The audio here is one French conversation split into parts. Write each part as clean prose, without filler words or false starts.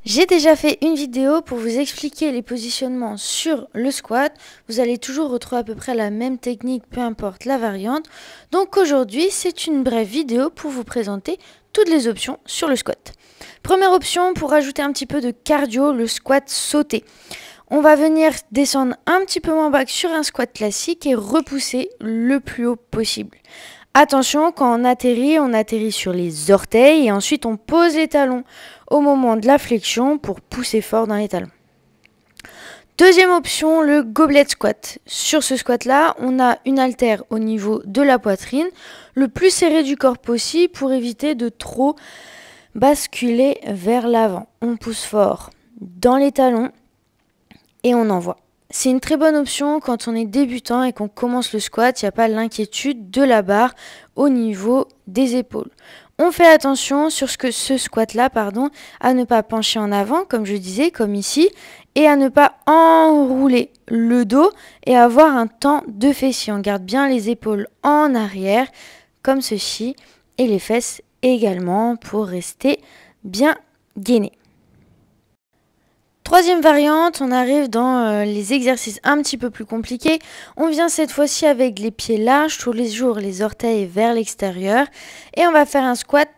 J'ai déjà fait une vidéo pour vous expliquer les positionnements sur le squat. Vous allez toujours retrouver à peu près la même technique, peu importe la variante. Donc aujourd'hui, c'est une brève vidéo pour vous présenter toutes les options sur le squat. Première option, pour rajouter un petit peu de cardio, le squat sauté. On va venir descendre un petit peu moins bas que sur un squat classique et repousser le plus haut possible. Attention, quand on atterrit sur les orteils et ensuite on pose les talons au moment de la flexion pour pousser fort dans les talons. Deuxième option, le goblet squat. Sur ce squat-là, on a une haltère au niveau de la poitrine, le plus serré du corps possible pour éviter de trop basculer vers l'avant. On pousse fort dans les talons et on envoie. C'est une très bonne option quand on est débutant et qu'on commence le squat, il n'y a pas l'inquiétude de la barre au niveau des épaules. On fait attention sur ce squat-là, à ne pas pencher en avant, comme je disais, comme ici, et à ne pas enrouler le dos et avoir un temps de fessier. On garde bien les épaules en arrière, comme ceci, et les fesses également pour rester bien gainé. Troisième variante, on arrive dans les exercices un petit peu plus compliqués. On vient cette fois-ci avec les pieds larges, tous les jours les orteils vers l'extérieur. Et on va faire un squat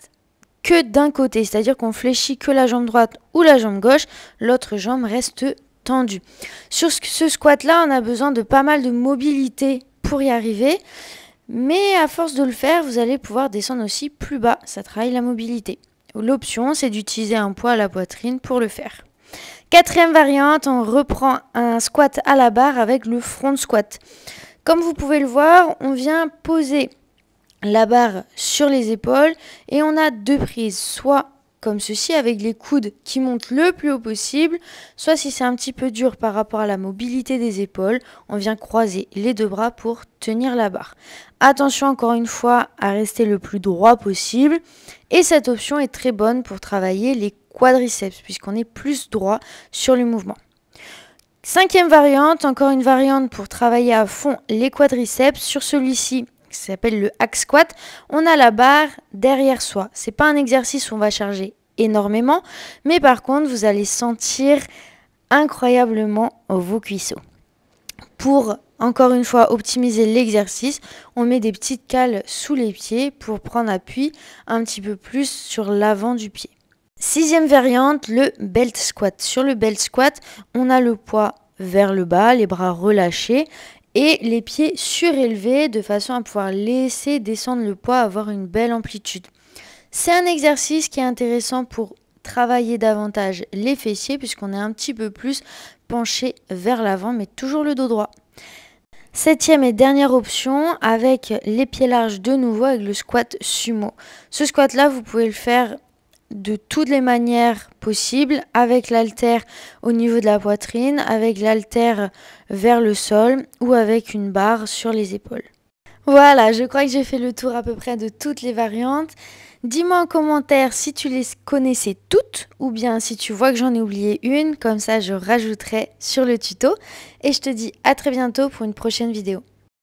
que d'un côté, c'est-à-dire qu'on fléchit que la jambe droite ou la jambe gauche, l'autre jambe reste tendue. Sur ce squat-là, on a besoin de pas mal de mobilité pour y arriver. Mais à force de le faire, vous allez pouvoir descendre aussi plus bas, ça travaille la mobilité. L'option, c'est d'utiliser un poids à la poitrine pour le faire. Quatrième variante, on reprend un squat à la barre avec le front squat. Comme vous pouvez le voir, on vient poser la barre sur les épaules et on a deux prises, soit comme ceci avec les coudes qui montent le plus haut possible, soit si c'est un petit peu dur par rapport à la mobilité des épaules, on vient croiser les deux bras pour tenir la barre. Attention encore une fois à rester le plus droit possible et cette option est très bonne pour travailler les quadriceps puisqu'on est plus droit sur le mouvement. Cinquième variante, encore une variante pour travailler à fond les quadriceps. Sur celui-ci, qui s'appelle le hack squat, on a la barre derrière soi. C'est pas un exercice où on va charger énormément, mais par contre, vous allez sentir incroyablement vos cuisseaux. Pour, encore une fois, optimiser l'exercice, on met des petites cales sous les pieds pour prendre appui un petit peu plus sur l'avant du pied. Sixième variante, le belt squat. Sur le belt squat, on a le poids vers le bas, les bras relâchés et les pieds surélevés de façon à pouvoir laisser descendre le poids, avoir une belle amplitude. C'est un exercice qui est intéressant pour travailler davantage les fessiers puisqu'on est un petit peu plus penché vers l'avant mais toujours le dos droit. Septième et dernière option avec les pieds larges de nouveau avec le squat sumo. Ce squat là vous pouvez le faire de toutes les manières possibles, avec l'haltère au niveau de la poitrine, avec l'haltère vers le sol ou avec une barre sur les épaules. Voilà, je crois que j'ai fait le tour à peu près de toutes les variantes. Dis-moi en commentaire si tu les connaissais toutes ou bien si tu vois que j'en ai oublié une, comme ça je rajouterai sur le tuto. Et je te dis à très bientôt pour une prochaine vidéo.